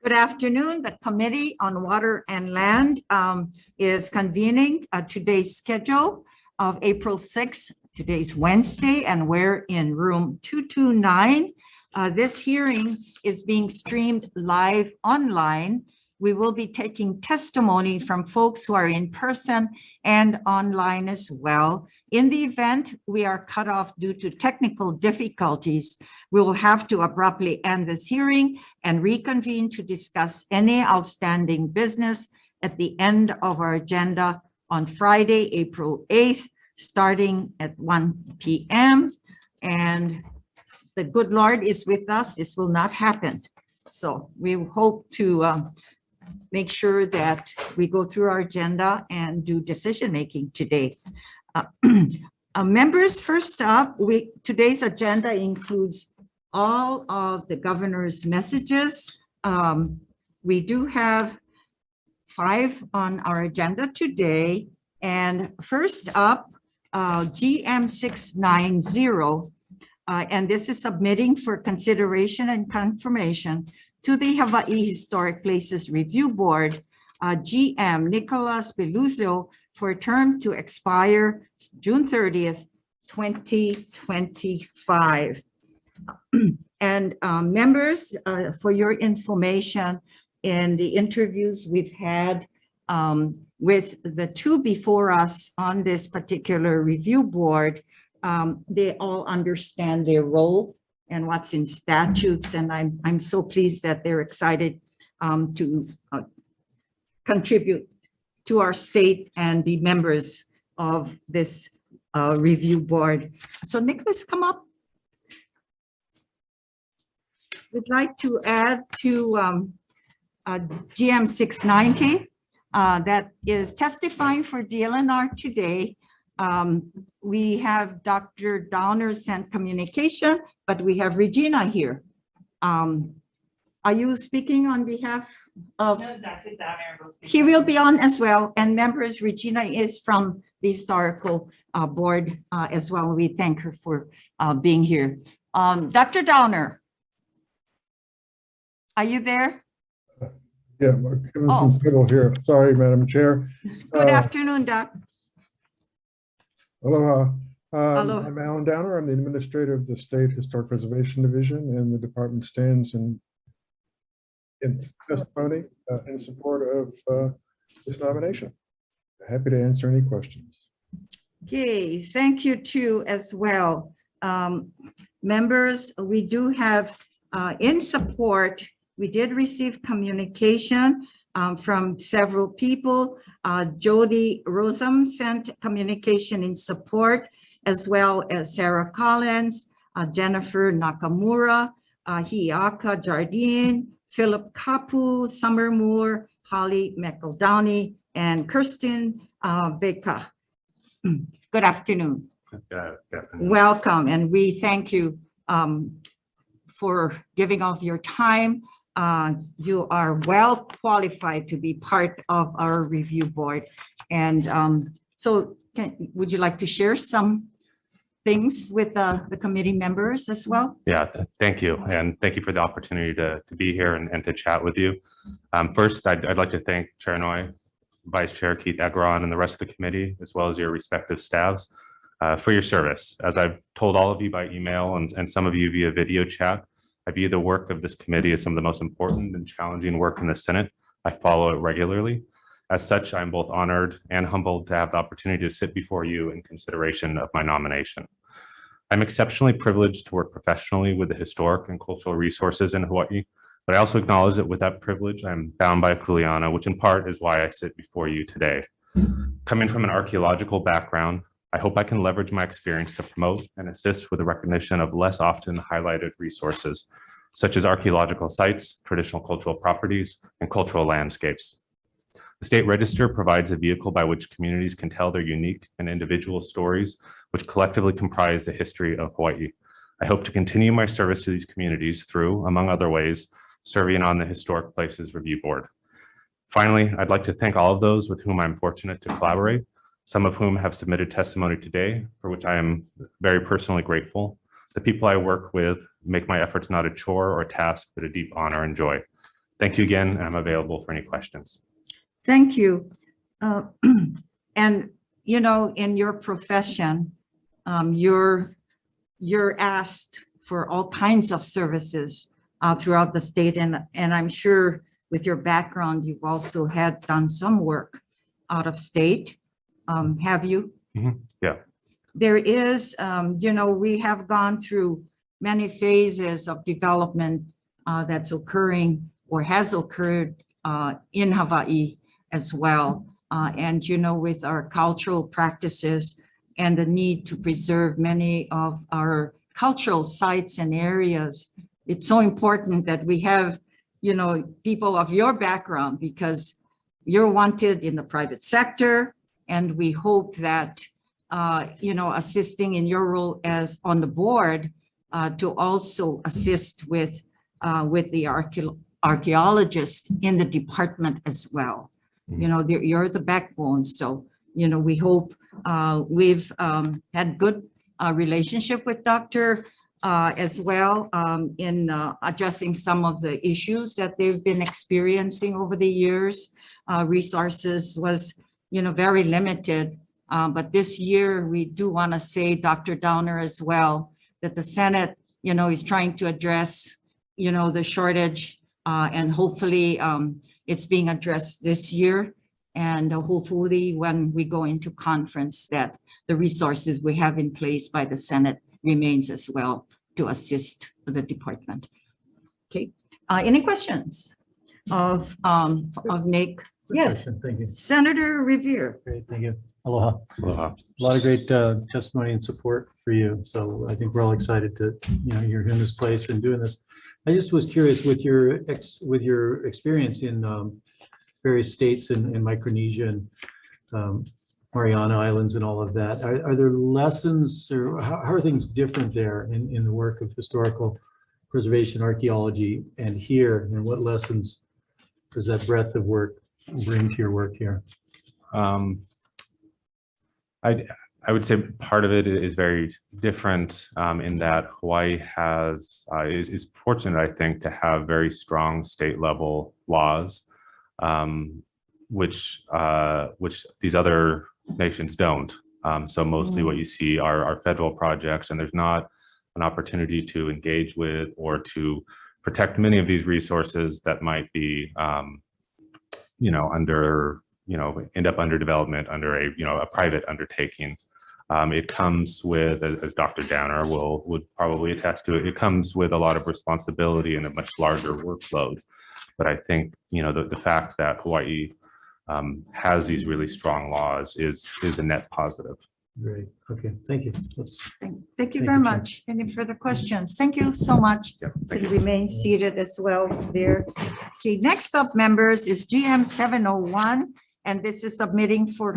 Good afternoon. The Committee on Water and Land is convening today's schedule of April 6th. Today's Wednesday, and we're in room 229. This hearing is being streamed live online. We will be taking testimony from folks who are in person and online as well. In the event we are cut off due to technical difficulties, we will have to abruptly end this hearing and reconvene to discuss any outstanding business at the end of our agenda on Friday, April 8th, starting at 1 p.m. And the good Lord is with us. This will not happen. So we hope to make sure that we go through our agenda and do decision-making today. Members, first up, today's agenda includes all of the governor's messages. We do have 5 on our agenda today. And first up, GM 690, and this is submitting for consideration and confirmation to the Hawaii Historic Places Review Board, GM Nicholas Beluzio, for a term to expire June 30th, 2025. And members, for your information, in the interviews we've had with the 2 before us on this particular review board, they all understand their role and what's in statutes, and I'm so pleased that they're excited to contribute to our state and be members of this review board. So Nicholas, come up. We'd like to add to GM 690 that is testifying for DLNR today. We have Dr. Downer sent communication, but we have Regina here. Are you speaking on behalf of? No, Dr. Downer will speak. He will be on as well. And members, Regina is from the historical board as well. We thank her for being here. Dr. Downer, are you there? Yeah, we're having some trouble here. Sorry, Madam Chair. Good afternoon, Doc. Aloha. Hello. I'm Alan Downer. I'm the administrator of the State Historic Preservation Division, and the department stands in testimony in support of this nomination. Happy to answer any questions. Okay, thank you too as well. Members, we do have in support, we did receive communication from several people. Jody Rosam sent communication in support, as well as Sarah Collins, Jennifer Nakamura, Hiaka Jardine, Philip Kapu, Summer Moore, Holly McEldowney, and Kirsten Veka. Good afternoon. Welcome, and we thank you for giving of your time. You are well qualified to be part of our review board. And so would you like to share some things with the committee members as well? Yeah, thank you. And thank you for the opportunity to be here and to chat with you. First, I'd like to thank Chair Noy, Vice Chair Keith Egron, and the rest of the committee, as well as your respective staffs, for your service. As I've told all of you by email and some of you via video chat, I view the work of this committee as some of the most important and challenging work in the Senate. I follow it regularly. As such, I'm both honored and humbled to have the opportunity to sit before you in consideration of my nomination. I'm exceptionally privileged to work professionally with the historic and cultural resources in Hawaii, but I also acknowledge that with that privilege, I'm bound by a kuleana, which in part is why I sit before you today. Coming from an archaeological background, I hope I can leverage my experience to promote and assist with the recognition of less often highlighted resources, such as archaeological sites, traditional cultural properties, and cultural landscapes. The State Register provides a vehicle by which communities can tell their unique and individual stories, which collectively comprise the history of Hawaii. I hope to continue my service to these communities through, among other ways, serving on the Historic Places Review Board. Finally, I'd like to thank all of those with whom I'm fortunate to collaborate, some of whom have submitted testimony today, for which I am very personally grateful. The people I work with make my efforts not a chore or a task, but a deep honor and joy. Thank you again, and I'm available for any questions. Thank you. Uh, And, you know, in your profession, you're asked for all kinds of services throughout the state. And I'm sure with your background, you've also had done some work out of state. Have you? Yeah. There is, you know, we have gone through many phases of development that's occurring or has occurred in Hawaii as well. And, you know, with our cultural practices and the need to preserve many of our cultural sites and areas, it's so important that we have, you know, people of your background, because you're wanted in the private sector. And we hope that, you know, assisting in your role as on the board to also assist with the archaeologists in the department as well. You know, you're the backbone. So, you know, we hope we've had good relationship with Dr. As well in addressing some of the issues that they've been experiencing over the years. Resources was, you know, very limited. But this year, we do want to say, Dr. Downer, as well, that the Senate, you know, is trying to address, you know, the shortage and hopefully it's being addressed this year. And hopefully when we go into conference that the resources we have in place by the Senate remains as well to assist the department. Okay, any questions of Nick? Yes, Thank you. Senator Revere. Great, thank you. Aloha. Aloha. A lot of great testimony and support for you. So I think we're all excited to, you know, you're in this place and doing this. I just was curious with your experience in various states in Micronesia and Mariana Islands and all of that. Are there lessons, or how are things different there in the work of historical preservation archaeology and here? And what lessons does that breadth of work bring to your work here? I would say part of it is very different in that Hawaii is fortunate, I think, to have very strong state level laws, which these other nations don't. So mostly what you see are federal projects, and there's not an opportunity to engage with or to protect many of these resources that might be, you know, end up under development under a private undertaking. It comes with, as Dr. Downer would probably attest to it comes with a lot of responsibility and a much larger workload. But I think, you know, the fact that Hawaii has these really strong laws is a net positive. Great. Okay. Thank you. Thank you very much. Any further questions? Thank you so much. Yeah, thank Can you. remain seated as well there. Okay, next up, members, is GM 701. And this is submitting for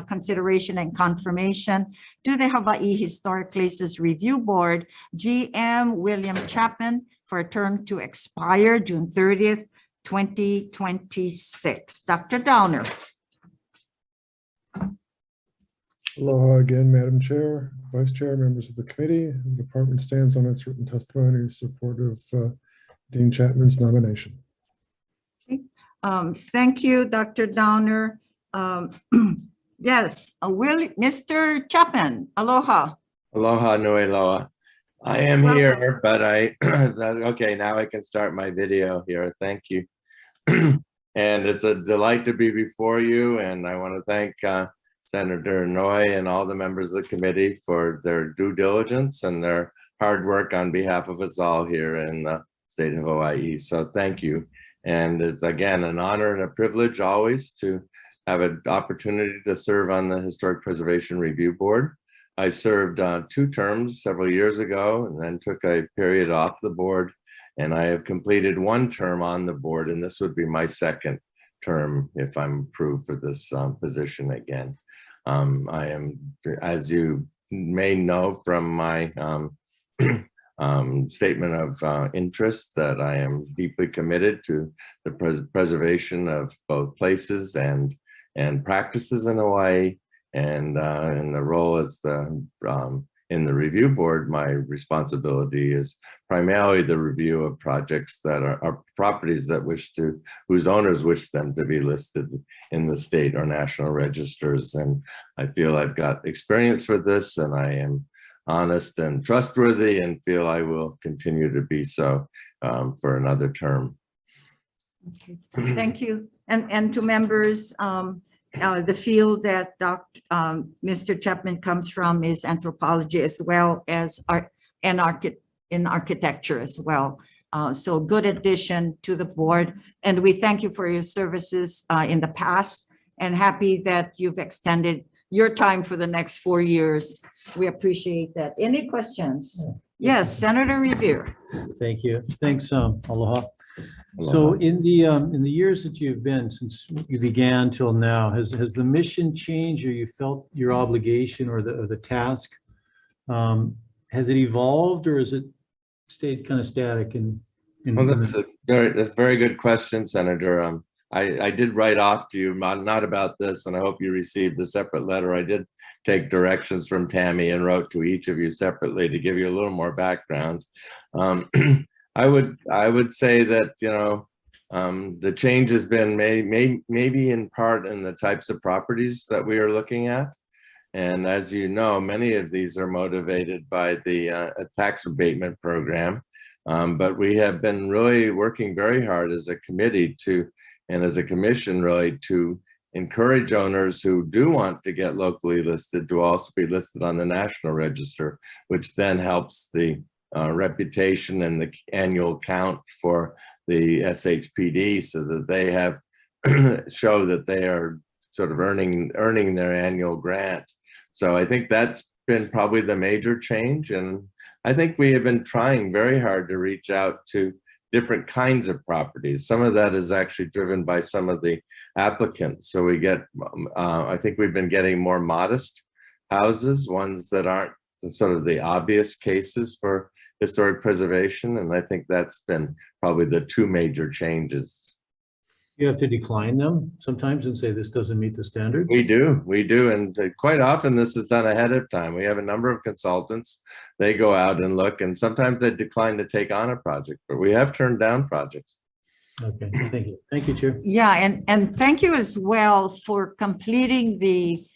consideration and confirmation to the Hawaii Historic Places Review Board, GM William Chapman, for a term to expire June 30th, 2026. Dr. Downer. Aloha again, Madam Chair, Vice Chair, members of the committee. The department stands on its written testimony in support of Dean Chapman's nomination. Thank you, Dr. Downer. Yes, Mr. Chapman, aloha. Aloha nui loa. I am Welcome. here, but okay, now I can start my video here. Thank you. And it's a delight to be before you. And I want to thank Senator Noy and all the members of the committee for their due diligence and their hard work on behalf of us all here in the state of Hawaii. So thank you. And it's again an honor and a privilege always to have an opportunity to serve on the Historic Preservation Review Board. I served 2 terms several years ago and then took a period off the board, and I have completed 1 term on the board, and this would be my 2nd term if I'm approved for this position again. I am, as you may know from my statement of interest, that I am deeply committed to the preservation of both places and practices in Hawaii, and in the role as the in the review board, my responsibility is primarily the review of projects that are properties that whose owners wish them to be listed in the state or national registers. And I feel I've got experience for this, and I am honest and trustworthy, and feel I will continue to be so for another term. Okay, thank you. And to members, the field that Mr. Chapman comes from is anthropology, as well as art and architecture as well. So good addition to the board. And we thank you for your services in the past, and happy that you've extended your time for the next 4 years. We appreciate that. Any questions? Yes, Senator Revere. Thank you. Thanks, Aloha. So in the years that you've been, since you began till now, has the mission changed, or you felt your obligation or the task, has it evolved, or has it stayed kind of static? Well, that's a very good question, Senator. I did write off to you, not about this, and I hope you received a separate letter. I did take directions from Tammy and wrote to each of you separately to give you a little more background. I would say that, you know, the change has been maybe in part in the types of properties that we are looking at. And as you know, many of these are motivated by the tax abatement program. But we have been really working very hard as a committee and as a commission really to encourage owners who do want to get locally listed to also be listed on the national register, which then helps the reputation and the annual count for the SHPD, so that they have show that they are sort of earning their annual grant. So I think that's been probably the major change. And I think we have been trying very hard to reach out to different kinds of properties. Some of that is actually driven by some of the applicants. So we get, I think we've been getting more modest houses, ones that aren't sort of the obvious cases for historic preservation. And I think that's been probably the two major changes. You have to decline them sometimes and say this doesn't meet the standards? We do. And quite often this is done ahead of time. We have a number of consultants. They go out and look, and sometimes they decline to take on a project, but we have turned down projects. Okay, thank you. Thank you, Chair. Yeah, and thank you as well for completing the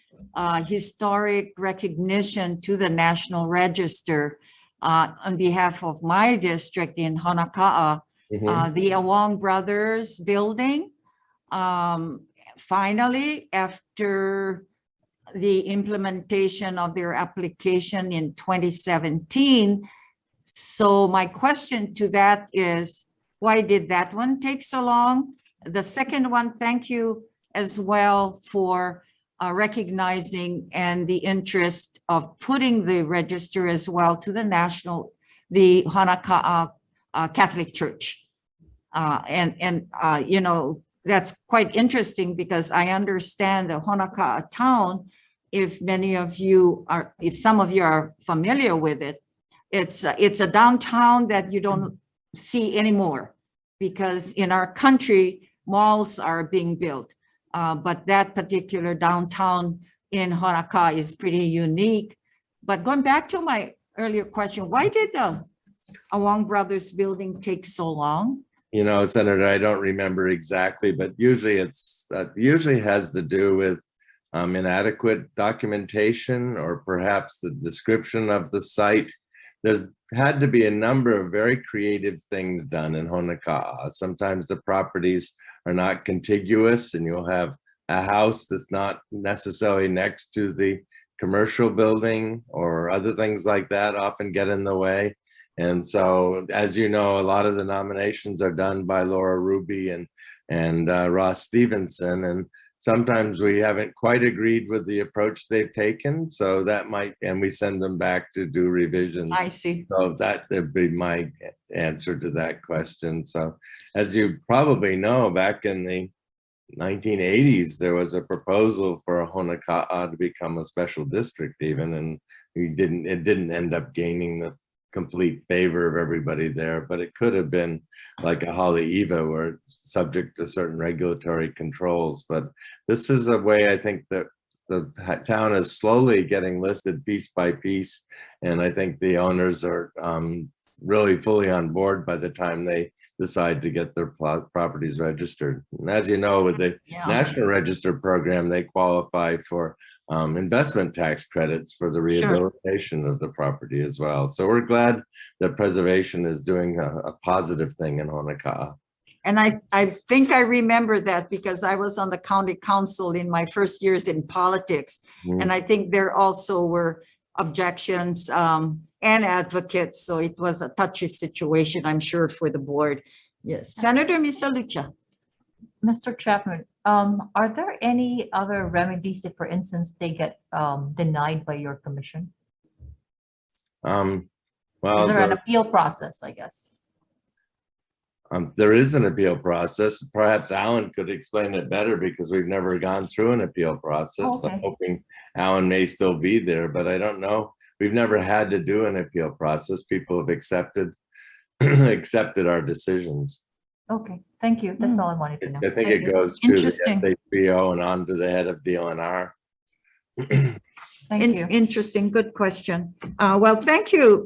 historic recognition to the National Register on behalf of my district in Honaka'a. The Awang Brothers building, finally, after the implementation of their application in 2017. So my question to that is, why did that one take so long? The second one, thank you as well for recognizing and the interest of putting the register as well to the Honaka'a Catholic Church. You know, that's quite interesting, because I understand the Honaka'a town, if some of you are familiar with it, it's a downtown that you don't see anymore, because in our country, malls are being built. But that particular downtown in Honaka'a is pretty unique. But going back to my earlier question, why did the Awang Brothers building take so long? You know, Senator, I don't remember exactly, but usually usually has to do with inadequate documentation, or perhaps the description of the site. There's had to be a number of very creative things done in Honaka'a. Sometimes the properties are not contiguous, and you'll have a house that's not necessarily next to the commercial building, or other things like that often get in the way. And so, as you know, a lot of the nominations are done by Laura Ruby and Ross Stevenson, and sometimes we haven't quite agreed with the approach they've taken. So that might, and we send them back to do revisions. I see. So that would be my answer to that question. So, as you probably know, back in the 1980s, there was a proposal for Honaka'a to become a special district even, and it didn't end up gaining the complete favor of everybody there, but it could have been like a Hawai'i where it's subject to certain regulatory controls. But this is a way, I think, that town is slowly getting listed piece by piece. And I think the owners are really fully on board by the time they decide to get their properties registered. And as you know, with the Yeah. National Register program, they qualify for investment tax credits for the rehabilitation of the property as well. So we're glad that preservation is doing a positive thing in Honoka'a. And I think I remember that because I was on the county council in my first years in politics. And I think there also were objections and advocates. So it was a touchy situation, I'm sure, for the board. Yes. Senator Misalucha. Mr. Chapman, are there any other remedies if, for instance, they get denied by your commission? Well, Is there an appeal process, I guess? there is an appeal process. Perhaps Alan could explain it better because we've never gone through an appeal process. Okay. I'm hoping Alan may still be there, but I don't know. We've never had to do an appeal process. People have accepted our decisions. Okay, thank you. That's all I wanted to know. I think Thank it you. goes to the Interesting. SHPO and on to the head of DLNR. Thank you. Interesting, good question. Well, thank you,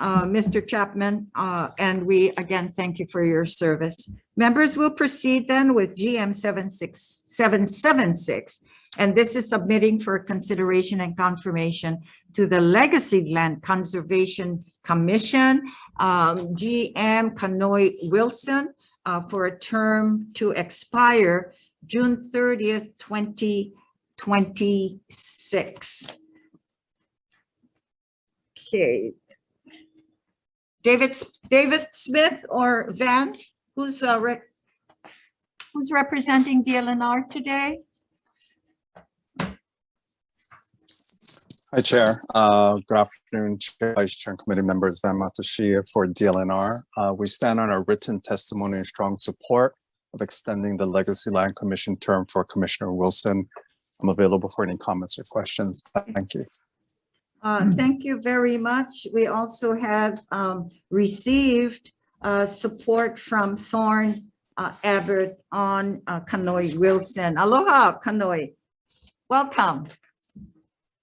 Mr. Chapman. And we, again, thank you for your service. Members will proceed then with GM 776. And this is submitting for consideration and confirmation to the Legacy Land Conservation Commission, GM Kanoi Wilson, for a term to expire June 30th, 2026. Okay. David Smith or Van, who's representing DLNR today? Hi, Chair. Good afternoon, Chair, Vice Chair, and committee members. Van Matsushia for DLNR. We stand on our written testimony and strong support of extending the Legacy Land Commission term for Commissioner Wilson. I'm available for any comments or questions. Thank you. Thank you very much. We also have received support from Thorne Abbott on Kanoi Wilson. Aloha, Kanoi. Welcome.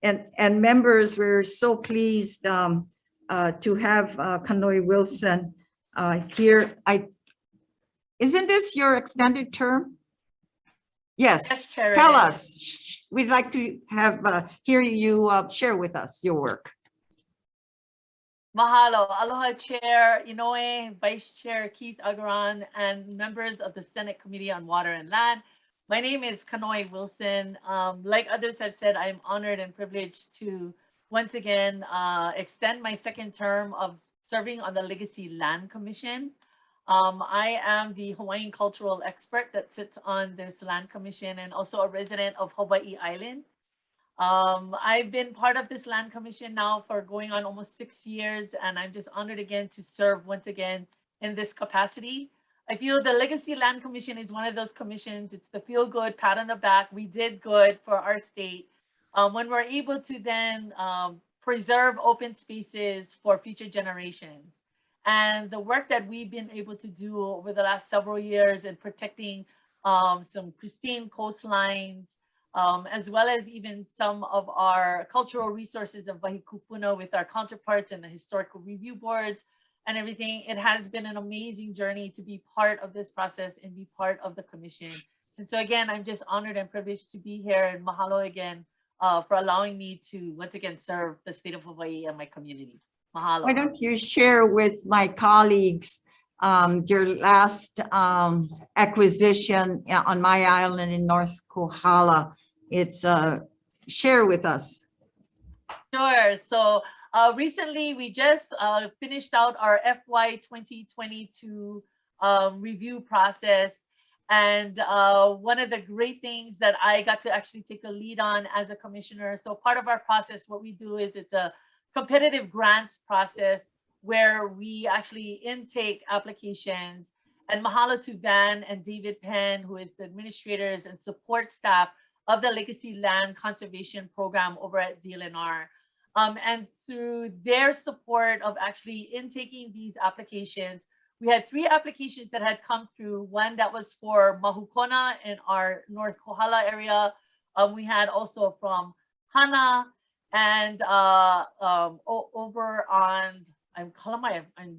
And members, we're so pleased to have Kanoi Wilson here. Isn't this your extended term? Yes. Yes, Chair, Tell it us. We'd like to have hear you share with us your work. Mahalo. Aloha, Chair Inoue, Vice Chair Keith Agaran, and members of the Senate Committee on Water and Land. My name is Kanoi Wilson. Like others have said, I'm honored and privileged to once again extend my second term of serving on the Legacy Land Commission. I am the Hawaiian cultural expert that sits on this land commission and also a resident of Hawai'i Island. I've been part of this land commission now for going on almost 6 years, and I'm just honored again to serve once again in this capacity. I feel the Legacy Land Commission is one of those commissions. It's the feel good, pat on the back. We did good for our state. When we're able to then preserve open spaces for future generations. And the work that we've been able to do over the last several years in protecting some pristine coastlines, as well as even some of our cultural resources of Wahikupuna with our counterparts and the historical review boards and everything. It has been an amazing journey to be part of this process and be part of the commission. And so again, I'm just honored and privileged to be here, and mahalo again for allowing me to once again serve the state of Hawaii and my community. Mahalo. Why don't you share with my colleagues your last acquisition on my island in North Kohala? It's share with us. Sure. So recently we just finished out our FY 2022 review process. And one of the great things that I got to actually take a lead on as a commissioner. So part of our process, what we do is it's a competitive grants process where we actually intake applications, and mahalo to Van and David Penn, who is the administrators and support staff of the Legacy Land Conservation Program over at DLNR. And through their support of actually intaking these applications, we had 3 applications that had come through. One that was for Mahukona in our North Kohala area, We had also from Hana and over on, I'm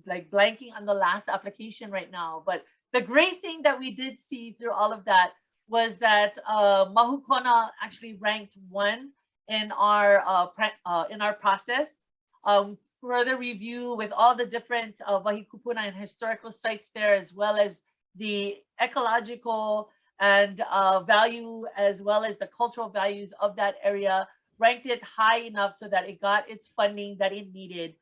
like blanking on the last application right now. But the great thing that we did see through all of that was that Mahukona actually ranked 1 in our process. Further review with all the different Wahikupuna and historical sites there, as well as the ecological and value, as well as the cultural values of that area, ranked it high enough so that it got its funding that it needed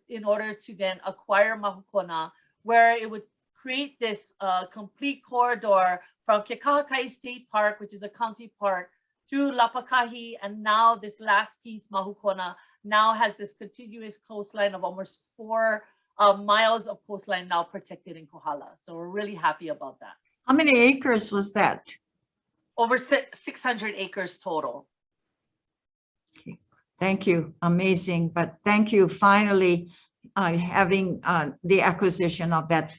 in order to then acquire Mahukona, where it would create this complete corridor from Kekahakai State Park, which is a county park, through Lapakahi, and now this last piece, Mahukona, now has this contiguous coastline of almost 4 miles of coastline now protected in Kohala. So we're really happy about that. How many acres was that? Over 600 acres total. Thank you. Amazing. But thank you finally having the acquisition of that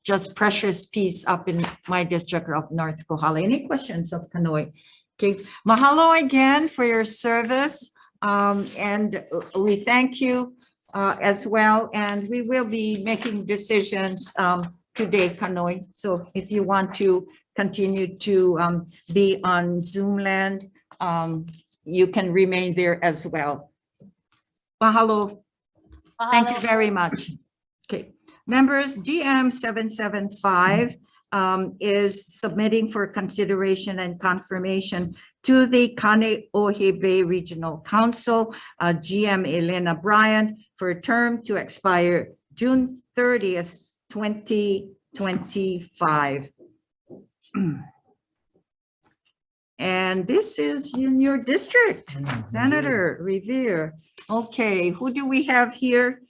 just precious piece up in my district of North Kohala. Any questions of Kanoi? Okay. Mahalo again for your service. And we thank you as well. And we will be making decisions today, Kanoi. So if you want to continue to be on Zoom land, you can remain there as well. Mahalo. Thank you very much. Okay. Members, DM 775 is submitting for consideration and confirmation to the Kaneohe Bay Regional Council, GM Elena Bryant, for a term to expire June 30th, 2025. And this is in your district, Senator Revere. Okay, who do we have here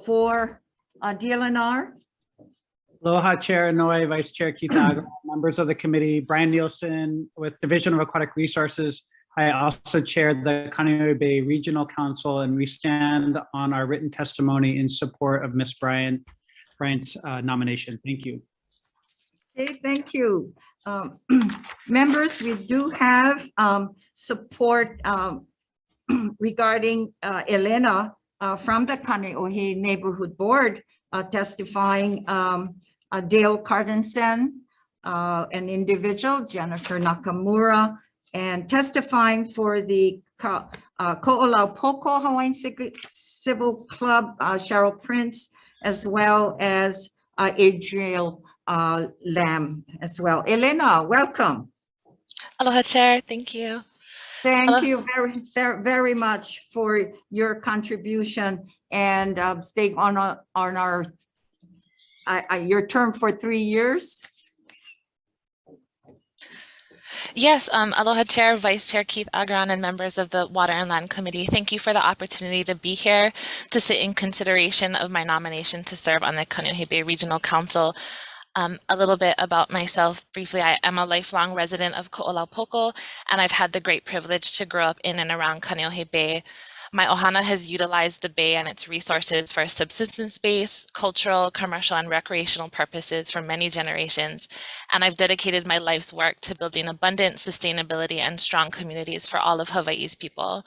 for DLNR? Aloha, Chair Inouye, Vice Chair Keith Agro, members of the committee, Brian Nielsen with Division of Aquatic Resources. I also chair the Kaneohe Bay Regional Council, and we stand on our written testimony in support of Ms. Bryant's nomination. Thank you. Okay, thank you. Members, we do have support regarding Elena from the Kaneohe Neighborhood Board testifying. Dale Cardensen, an individual, Jennifer Nakamura, and testifying for the Ko'olaupo'oko Hawaiian Civil Club, Cheryl Prince, as well as Adriel Lamb as well. Elena, welcome. Aloha, Chair. Thank you. Thank you very much for your contribution and staying on our your term for 3 years. Yes, aloha, Chair, Vice Chair Keith Agron, and members of the Water and Land Committee. Thank you for the opportunity to be here to sit in consideration of my nomination to serve on the Kaneohe Bay Regional Council. A little bit about myself briefly. I am a lifelong resident of Ko'olaupo'oko, and I've had the great privilege to grow up in and around Kaneohe Bay. My ohana has utilized the bay and its resources for subsistence-based, cultural, commercial, and recreational purposes for many generations, and I've dedicated my life's work to building abundant sustainability and strong communities for all of Hawaii's people.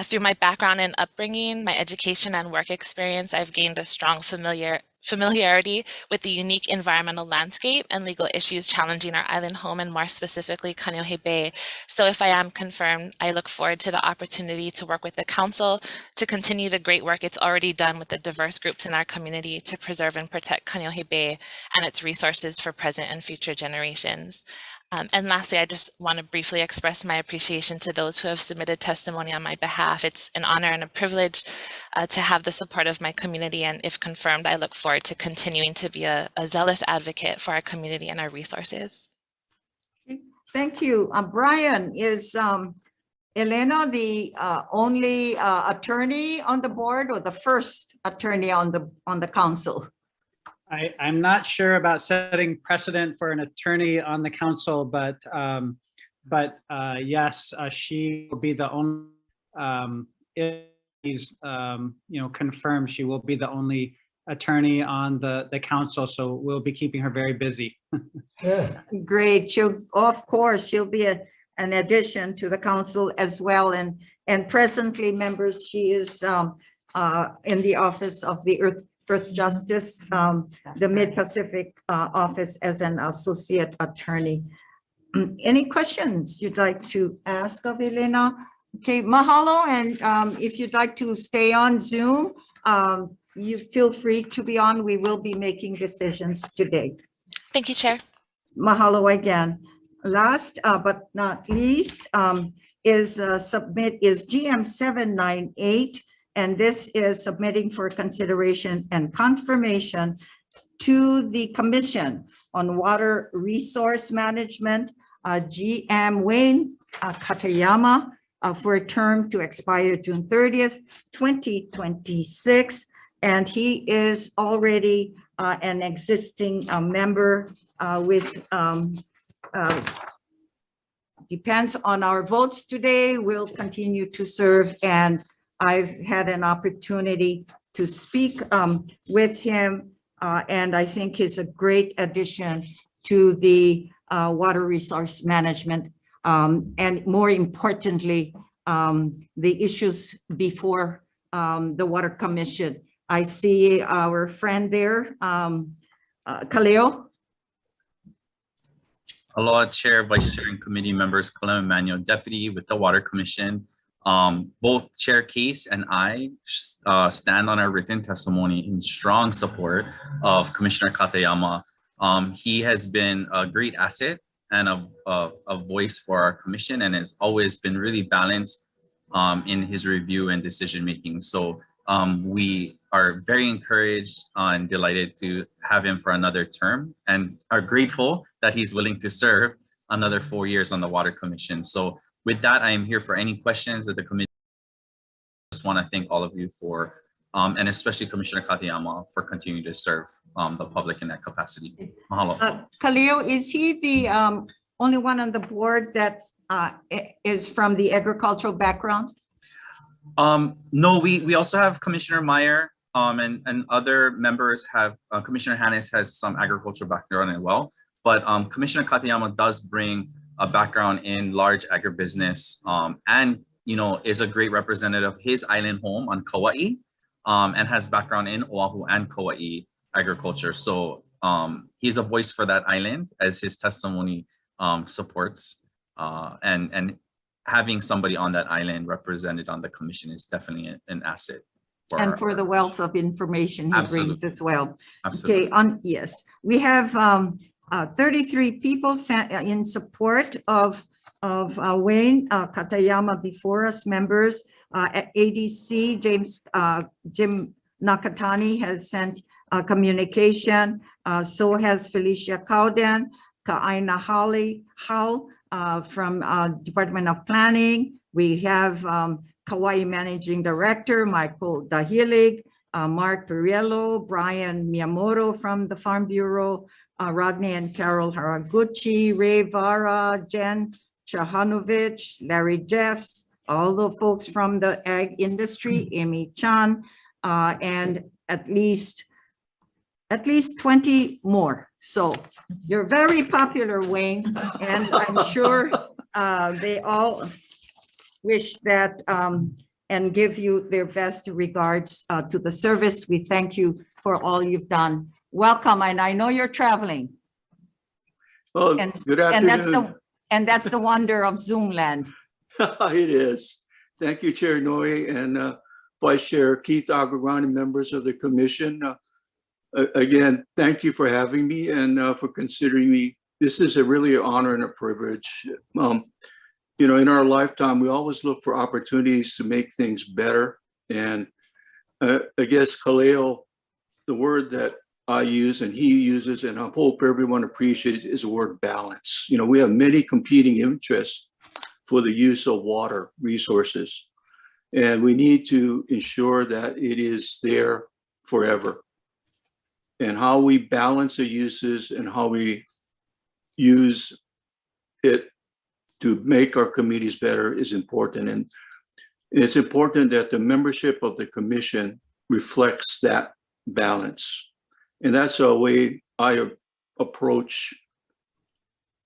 Through my background and upbringing, my education and work experience, I've gained a strong familiarity with the unique environmental landscape and legal issues challenging our island home, and more specifically Kaneohe Bay. So if I am confirmed, I look forward to the opportunity to work with the council to continue the great work it's already done with the diverse groups in our community to preserve and protect Kaneohe Bay and its resources for present and future generations. And lastly, I just want to briefly express my appreciation to those who have submitted testimony on my behalf. It's an honor and a privilege to have the support of my community, and if confirmed, I look forward to continuing to be a zealous advocate for our community and our resources. Thank you. Brian, is Elena the only attorney on the board or the first attorney on the council? I'm not sure about setting precedent for an attorney on the council, but yes, she will be the only, if he's confirmed, she will be the only attorney on the council. So we'll be keeping her very busy. Great. Of course, she'll be an addition to the council as well. And presently, members, she is in the office of the Earth Justice, the Mid-Pacific office as an associate attorney. Any questions you'd like to ask of Elena? Okay, mahalo. And if you'd like to stay on Zoom, you feel free to be on. We will be making decisions today. Thank you, Chair. Mahalo again. Last but not least is GM 798. And this is submitting for consideration and confirmation to the Commission on Water Resource Management, GM Wayne Katayama, for a term to expire June 30th, 2026. And he is already an existing member with, depends on our votes today, will continue to serve. And I've had an opportunity to speak with him, and I think he's a great addition to the water resource management, and more importantly, the issues before the Water Commission. I see our friend there, Kaleo. Aloha, Chair, Vice Chair, and Committee members, Kaleo Emmanuel, Deputy with the Water Commission. Both Chair Case and I stand on our written testimony in strong support of Commissioner Katayama. He has been a great asset and a voice for our commission, and has always been really balanced in his review and decision making. So we are very encouraged and delighted to have him for another term, and are grateful that he's willing to serve another 4 years on the Water Commission. So with that, I am here for any questions that the committee. Just want to thank all of you for, and especially Commissioner Katayama, for continuing to serve the public in that capacity. Mahalo. Kaleo, is he the only one on the board that is from the agricultural background? No, we also have Commissioner Meyer, and other members have, Commissioner Hannes has some agricultural background as well, but Commissioner Katayama does bring a background in large agribusiness, and is a great representative of his island home on Hawai'i, and has background in Oahu and Kauai agriculture. So he's a voice for that island, as his testimony supports, and having somebody on that island represented on the commission is definitely an asset. And for the wealth of information he brings as well. Absolutely. Okay, yes, we have 33 people in support of Wayne Katayama before us, members. At ADC, Jim Nakatani has sent communication. So has Felicia Cowden, Ka'aina Howell from Department of Planning. We have Kauai Managing Director, Michael Dahilig, Mark Perriello, Brian Miyamoto from the Farm Bureau, Rodney and Carol Haraguchi, Ray Vara, Jen Chahanovich, Larry Jeffs, all the folks from the ag industry, Amy Chan, and at least 20 more. So you're very popular, Wayne, and I'm sure they all wish that and give you their best regards to the service. We thank you for all you've done. Welcome, and I know you're traveling. Well, good afternoon. And that's the wonder of Zoom land. It is. Thank you, Chair Noe and Vice Chair Keith Agrawani and members of the commission. Again, thank you for having me and for considering me. This is really an honor and a privilege. In our lifetime, we always look for opportunities to make things better. And I guess Kaleo, the word that I use and he uses, and I hope everyone appreciates, is the word balance. We have many competing interests for the use of water resources, and we need to ensure that it is there forever. And how we balance the uses and how we use it to make our communities better is important. And it's important that the membership of the commission reflects that balance. And that's a way I approach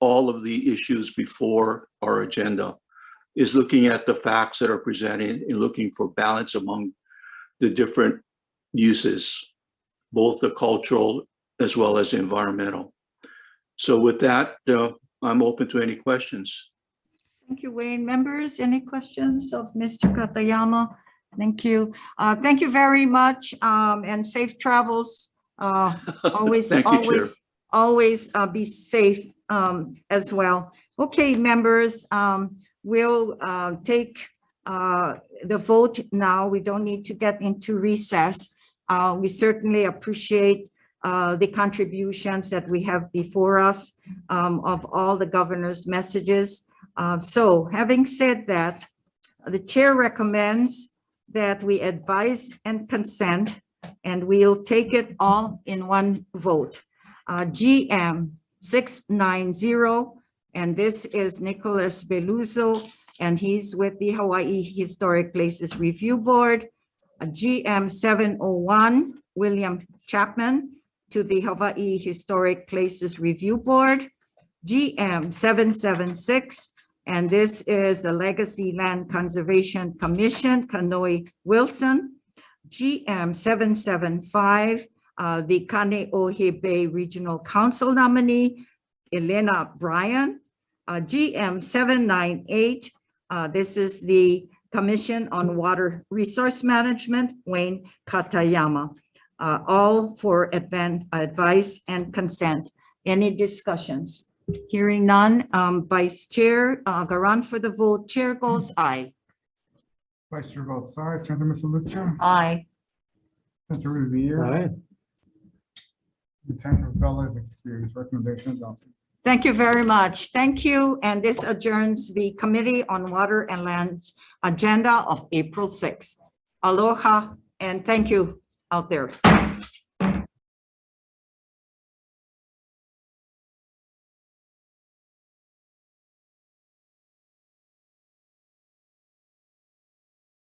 all of the issues before our agenda is looking at the facts that are presented and looking for balance among the different uses, both the cultural as well as environmental. So with that, I'm open to any questions. Thank you, Wayne. Members, any questions of Mr. Katayama? Thank you. Thank you very much, and safe travels. Always, Thank you, Chair. always be safe as well. Okay, members, we'll take the vote now. We don't need to get into recess. We certainly appreciate the contributions that we have before us of all the governor's messages. So having said that, the chair recommends that we advise and consent, and we'll take it all in one vote. GM 690, and this is Nicholas Beluso, and he's with the Hawaii Historic Places Review Board. GM 701, William Chapman, to the Hawaii Historic Places Review Board. GM 776, and this is the Legacy Land Conservation Commission, Kanoi Wilson. GM 775, the Kaneohe Bay Regional Council nominee, Elena Bryan. GM 798, this is the Commission on Water Resource Management, Wayne Katayama. All for advice and consent. Any discussions? Hearing none, Vice Chair Agaran for the vote. Chair goes aye. Vice Chair votes aye. Senator Misalucha. Aye. Senator Revere. Aye. And Senator Vela is excused. Recommendation adopted. Thank you very much. Thank you. And this adjourns the Committee on Water and Land's agenda of April 6th. Aloha and thank you out there.